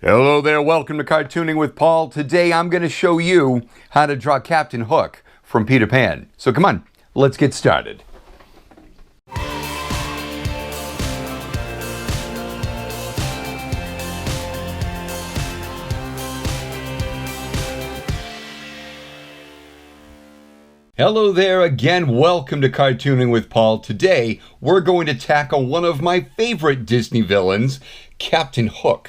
Hello there, welcome to Cartooning with Paul. Today I'm going to show you how to draw Captain Hook from Peter Pan. So come on, let's get started. Hello there again, welcome to Cartooning with Paul. Today we're going to tackle one of my favorite Disney villains, Captain Hook.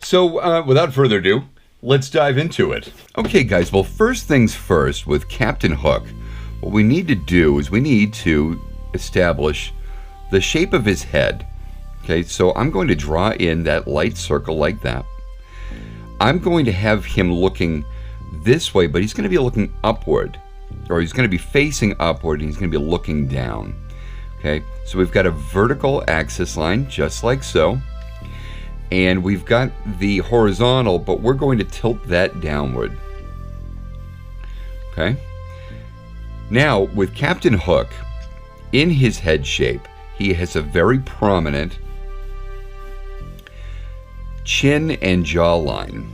So without further ado, let's dive into it. Okay guys, well first things first with Captain Hook, what we need to do is we need to establish the shape of his head. Okay, so I'm going to draw in that light circle like that. I'm going to have him looking this way, but he's going to be looking upward. Or he's going to be facing upward and he's going to be looking down. Okay, so we've got a vertical axis line just like so. And we've got the horizontal, but we're going to tilt that downward. Okay. Now, with Captain Hook, in his head shape, he has a very prominent chin and jawline.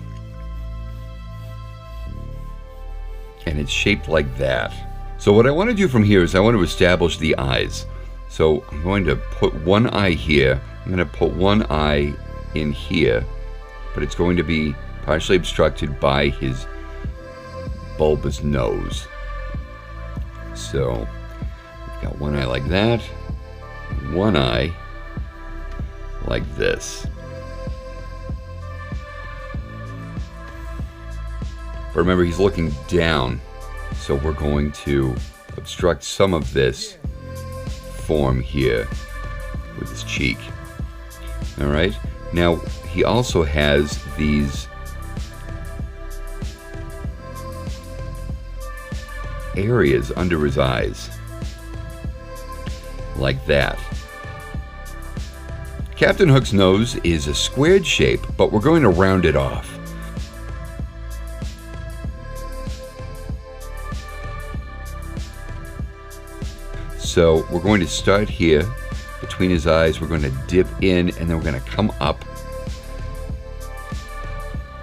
And it's shaped like that. So what I want to do from here is I want to establish the eyes. So I'm going to put one eye here. I'm going to put one eye in here, but it's going to be partially obstructed by his bulbous nose. So we've got one eye like that, one eye like this. But remember, he's looking down, so we're going to obstruct some of this form here with his cheek. All right. Now, he also has these areas under his eyes, like that. Captain Hook's nose is a squared shape, but we're going to round it off. So we're going to start here between his eyes, we're going to dip in, and then we're going to come up.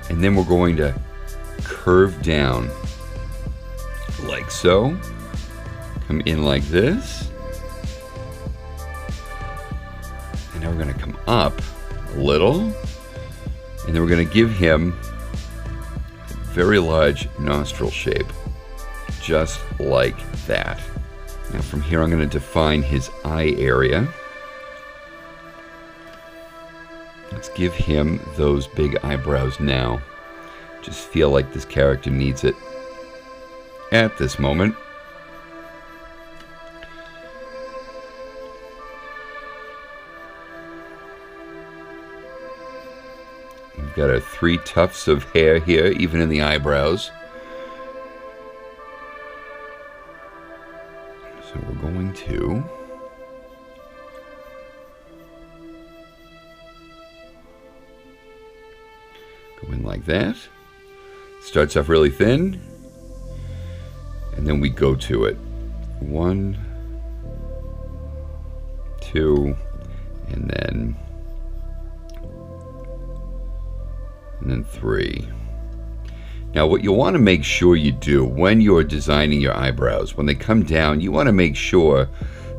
And then we're going to curve down like so. Come in like this. And now we're going to come up a little. And then we're going to give him a very large nostril shape. Just like that. Now from here I'm going to define his eye area. Let's give him those big eyebrows now. Just feel like this character needs it at this moment. We've got our 3 tufts of hair here, even in the eyebrows. So we're going to go in like that. Starts off really thin, and then we go to it. 1, 2, and then 3. Now what you want to make sure you do when you're designing your eyebrows, when they come down, you want to make sure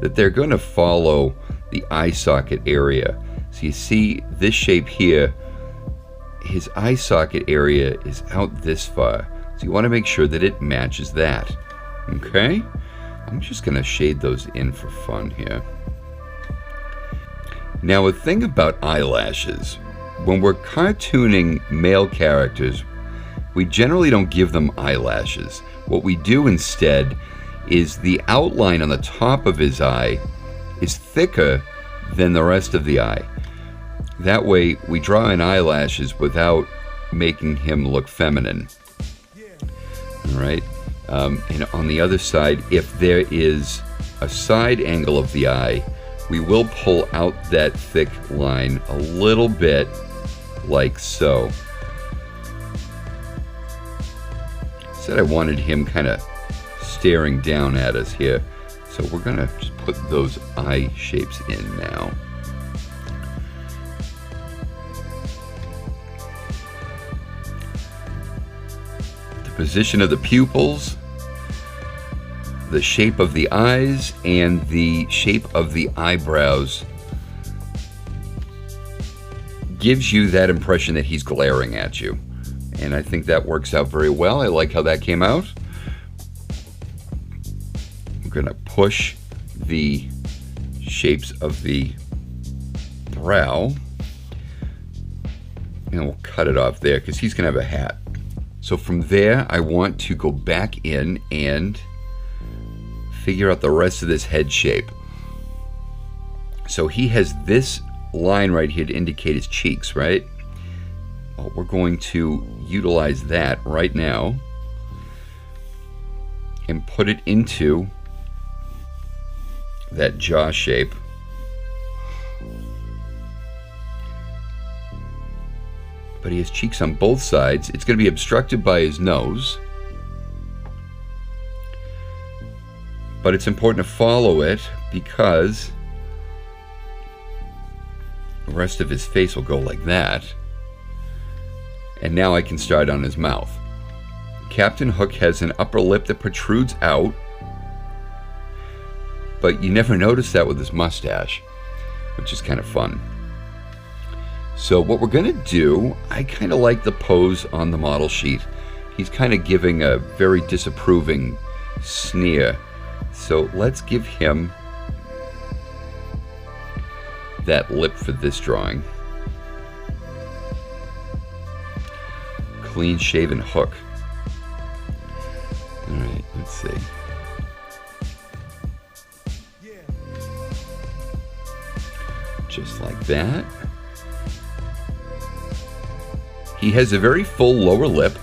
that they're going to follow the eye socket area. So you see this shape here, his eye socket area is out this far. So you want to make sure that it matches that. Okay? I'm just going to shade those in for fun here. Now a thing about eyelashes, when we're cartooning male characters, we generally don't give them eyelashes. What we do instead is the outline on the top of his eye is thicker than the rest of the eye. That way we draw in eyelashes without making him look feminine. All right. And on the other side, if there is a side angle of the eye, we will pull out that thick line a little bit like so. Said I wanted him kind of staring down at us here. So we're going to just put those eye shapes in now. position of the pupils, the shape of the eyes, and the shape of the eyebrows gives you that impression that he's glaring at you. And I think that works out very well. I like how that came out. I'm going to push the shapes of the brow, and we'll cut it off there because he's going to have a hat. So from there, I want to go back in and figure out the rest of this head shape. So he has this line right here to indicate his cheeks, right? Well, we're going to utilize that right now and put it into that jaw shape. But he has cheeks on both sides. It's going to be obstructed by his nose. But it's important to follow it because the rest of his face will go like that. And now I can start on his mouth. Captain Hook has an upper lip that protrudes out, but you never notice that with his mustache, which is kind of fun. So what we're going to do, I kind of like the pose on the model sheet. He's kind of giving a very disapproving sneer. So let's give him that lip for this drawing. Clean shaven Hook. All right, let's see. Just like that. He has a very full lower lip.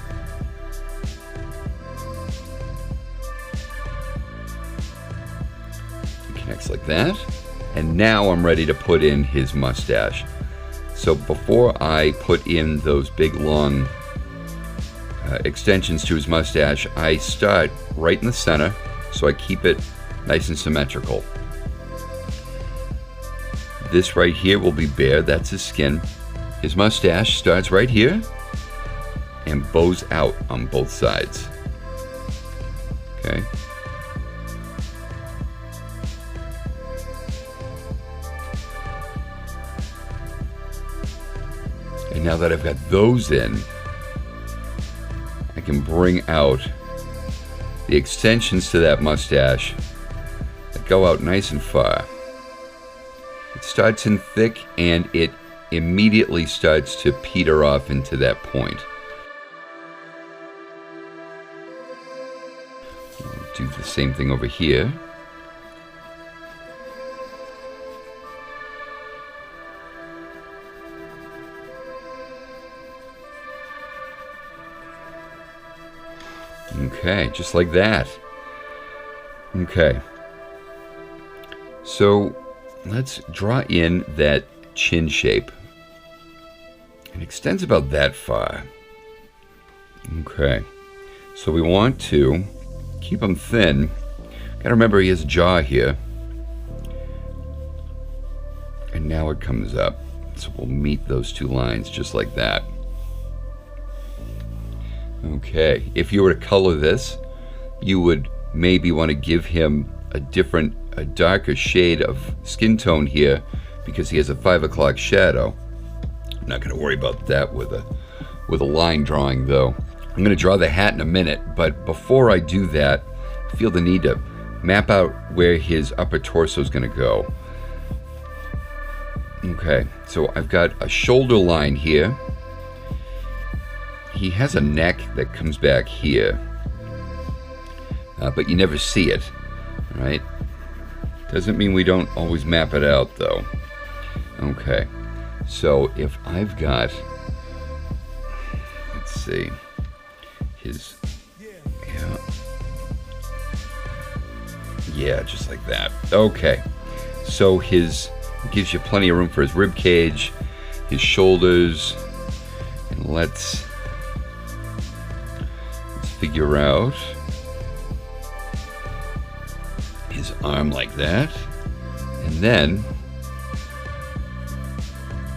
It connects like that. And now I'm ready to put in his mustache. So before I put in those big long extensions to his mustache, I start right in the center so I keep it nice and symmetrical. This right here will be bare, that's his skin. His mustache starts right here and bows out on both sides. Okay. And now that I've got those in, I can bring out the extensions to that mustache that go out nice and far. It starts in thick and it immediately starts to peter off into that point. We'll do the same thing over here. Okay, just like that. Okay. So let's draw in that chin shape. It extends about that far. Okay. So we want to keep him thin. Gotta remember he has a jaw here. And now it comes up. So we'll meet those two lines just like that. Okay, if you were to color this, you would maybe want to give him a darker shade of skin tone here because he has a 5 o'clock shadow. I'm not going to worry about that with a line drawing though. I'm going to draw the hat in a minute, but before I do that, I feel the need to map out where his upper torso is going to go. Okay, so I've got a shoulder line here. He has a neck that comes back here, but you never see it, right? Doesn't mean we don't always map it out, though. Okay, so if I've got, let's see, his, yeah, just like that. Okay, so his, gives you plenty of room for his rib cage, his shoulders, and let's figure out his arm like that, and then,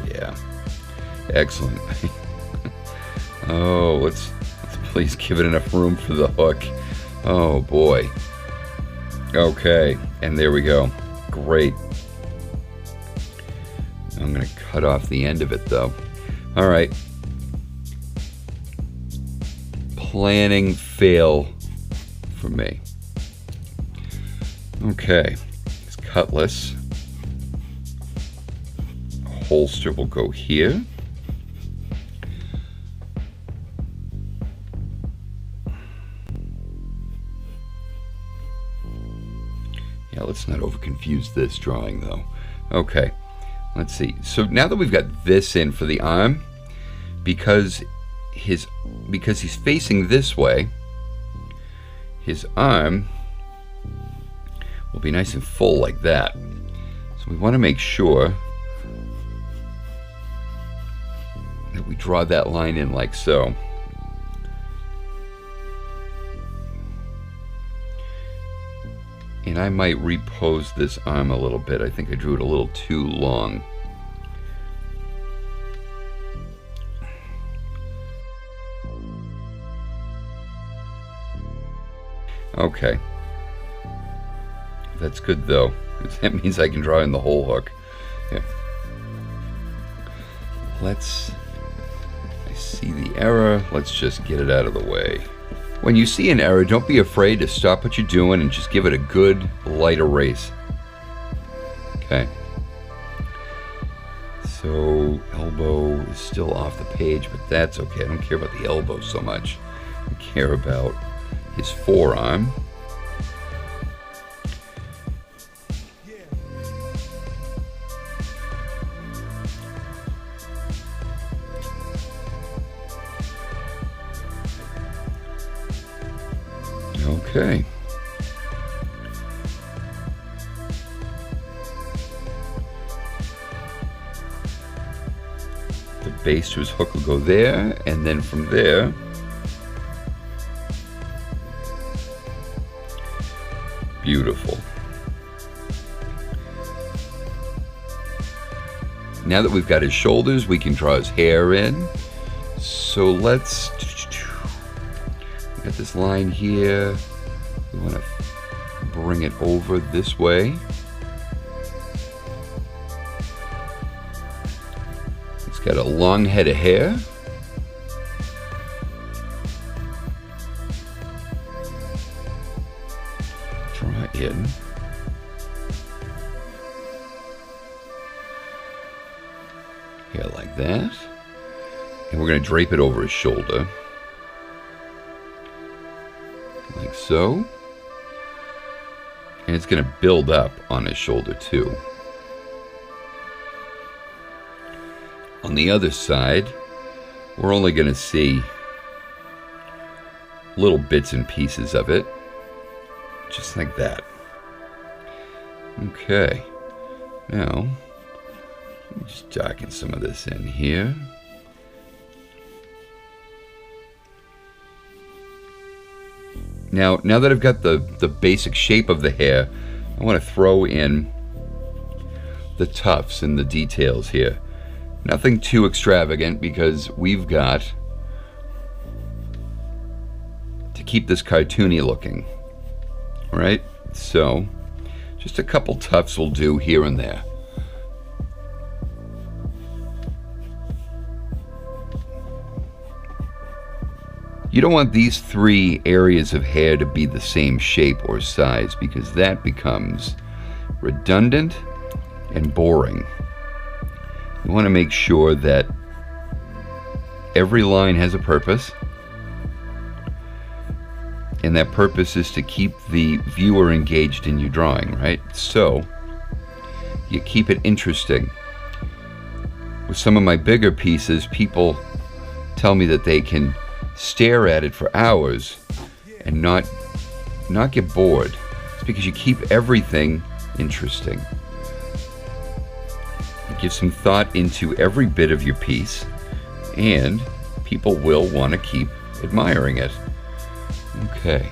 yeah, excellent. Oh, let's Please give it enough room for the hook. Oh boy. Okay, and there we go. Great. I'm going to cut off the end of it though. All right. Planning fail for me. Okay, this cutlass holster will go here. Yeah, let's not over confuse this drawing though. Okay, let's see. So now that we've got this in for the arm, because he's facing this way, his arm will be nice and full like that. So we want to make sure that we draw that line in like so. And I might repose this arm a little bit. I think I drew it a little too long. Okay. That's good though, because that means I can draw in the whole hook. Yeah. I see the error. Let's just get it out of the way. When you see an error, don't be afraid to stop what you're doing and just give it a good light erase. Okay. So elbow is still off the page, but that's okay. I don't care about the elbow so much. I care about his forearm. Okay. The base to his hook will go there, and then from there, beautiful. Now that we've got his shoulders, we can draw his hair in. So let's get this line here. We want to bring it over this way. It's got a long head of hair. Draw in. Hair like that. And we're going to drape it over his shoulder. Like so. And it's going to build up on his shoulder too. On the other side, we're only going to see little bits and pieces of it. Just like that. Okay. Now, let me just darken some of this in here. Now that I've got the basic shape of the hair, I want to throw in the tufts and the details here. Nothing too extravagant because we've got to keep this cartoony looking. All right? So, just a couple tufts will do here and there. You don't want these three areas of hair to be the same shape or size because that becomes redundant and boring. You want to make sure that every line has a purpose, and that purpose is to keep the viewer engaged in your drawing, right? So you keep it interesting. With some of my bigger pieces, people tell me that they can stare at it for hours and not get bored. It's because you keep everything interesting. You give some thought into every bit of your piece, and people will want to keep admiring it. Okay,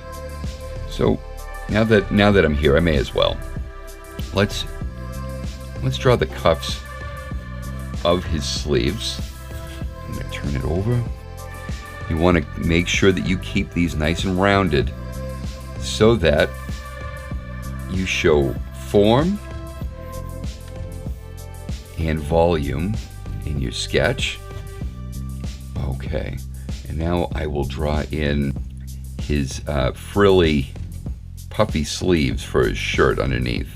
so now that I'm here, I may as well. Let's draw the cuffs of his sleeves. I'm going to turn it over. You want to make sure that you keep these nice and rounded so that you show form and volume in your sketch. Okay, and now I will draw in his frilly, puffy sleeves for his shirt underneath.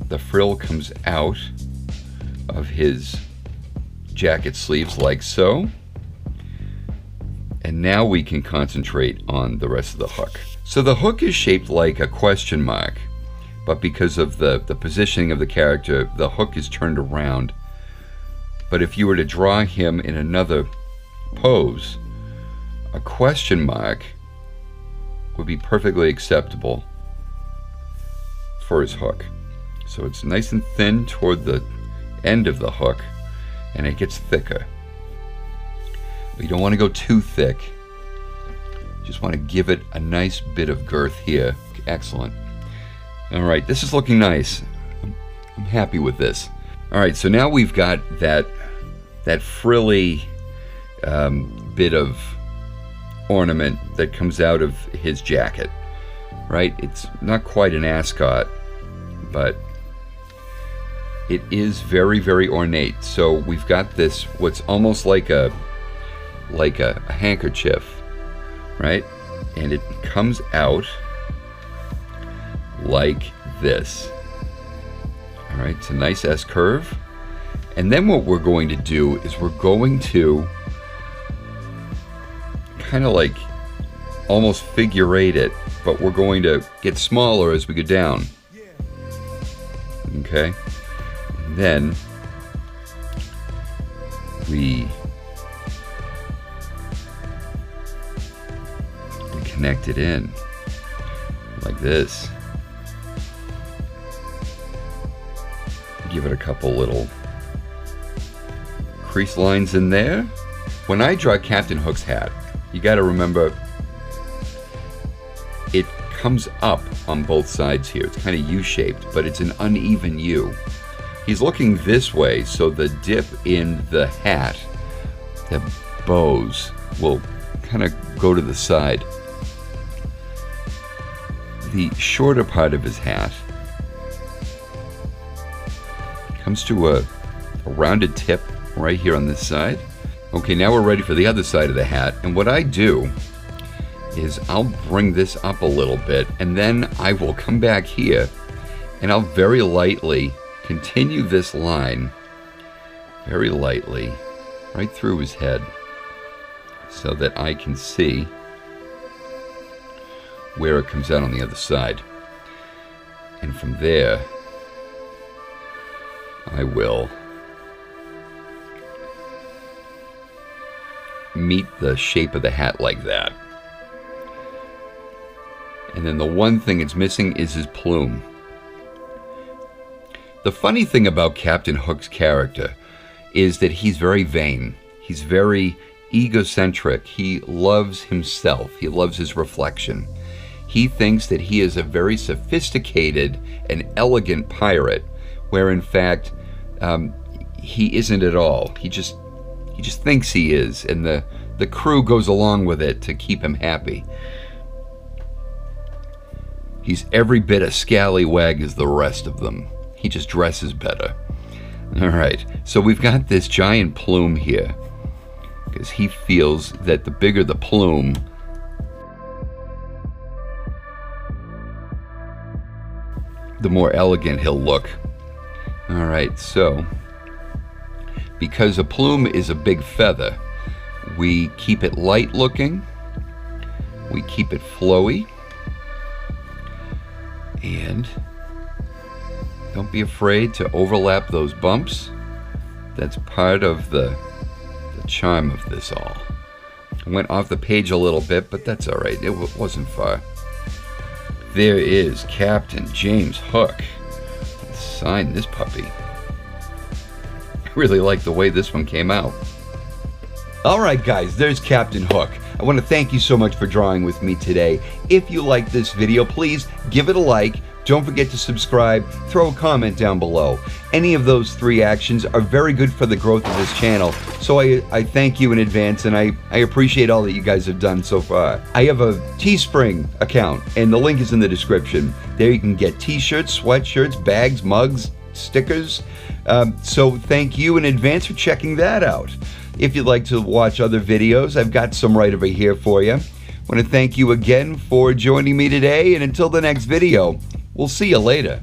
The frill comes out of his jacket sleeves like so. And now we can concentrate on the rest of the hook. So the hook is shaped like a question mark, but because of the positioning of the character, the hook is turned around. But if you were to draw him in another pose, a question mark would be perfectly acceptable for his hook. So it's nice and thin toward the end of the hook, and it gets thicker. But you don't want to go too thick. You just want to give it a nice bit of girth here. Excellent. All right, this is looking nice. I'm happy with this. All right, so now we've got that frilly bit of ornament that comes out of his jacket, right? It's not quite an ascot, but it is very, very ornate. So we've got this, what's almost like a handkerchief, right? And it comes out like this. All right, it's a nice S curve. And then what we're going to do is we're going to kind of like almost figure eight it, but we're going to get smaller as we go down. Okay? And then we connect it in like this. Give it a couple little crease lines in there. When I draw Captain Hook's hat, you got to remember it comes up on both sides here. It's kind of U-shaped, but it's an uneven U. He's looking this way, so the dip in the hat, the bows, will kind of go to the side. The shorter part of his hat comes to a rounded tip right here on this side. Okay, now we're ready for the other side of the hat, and what I do is I'll bring this up a little bit, and then I will come back here and I'll very lightly continue this line very lightly right through his head so that I can see where it comes out on the other side. And from there I will meet the shape of the hat like that. And then the one thing it's missing is his plume. The funny thing about Captain Hook's character is that he's very vain. He's very egocentric. He loves himself. He loves his reflection. He thinks that he is a very sophisticated and elegant pirate, where in fact he isn't at all. He just thinks he is, and the crew goes along with it to keep him happy. He's every bit a scallywag as the rest of them. He just dresses better. All right, so we've got this giant plume here because he feels that the bigger the plume, the more elegant he'll look. All right, so because a plume is a big feather, we keep it light looking, we keep it flowy, and don't be afraid to overlap those bumps. That's part of the charm of this all. I went off the page a little bit, but that's all right. It wasn't far. There is Captain James Hook. Let's sign this puppy. I really like the way this one came out. All right, guys, there's Captain Hook. I want to thank you so much for drawing with me today. If you like this video, please give it a like, Don't forget to subscribe, throw a comment down below. Any of those 3 actions are very good for the growth of this channel, so I thank you in advance, and I appreciate all that you guys have done so far. I have a Teespring account, and the link is in the description. There you can get t-shirts, sweatshirts, bags, mugs, stickers. So thank you in advance for checking that out. If you'd like to watch other videos, I've got some right over here for you. I want to thank you again for joining me today, and until the next video, we'll see you later.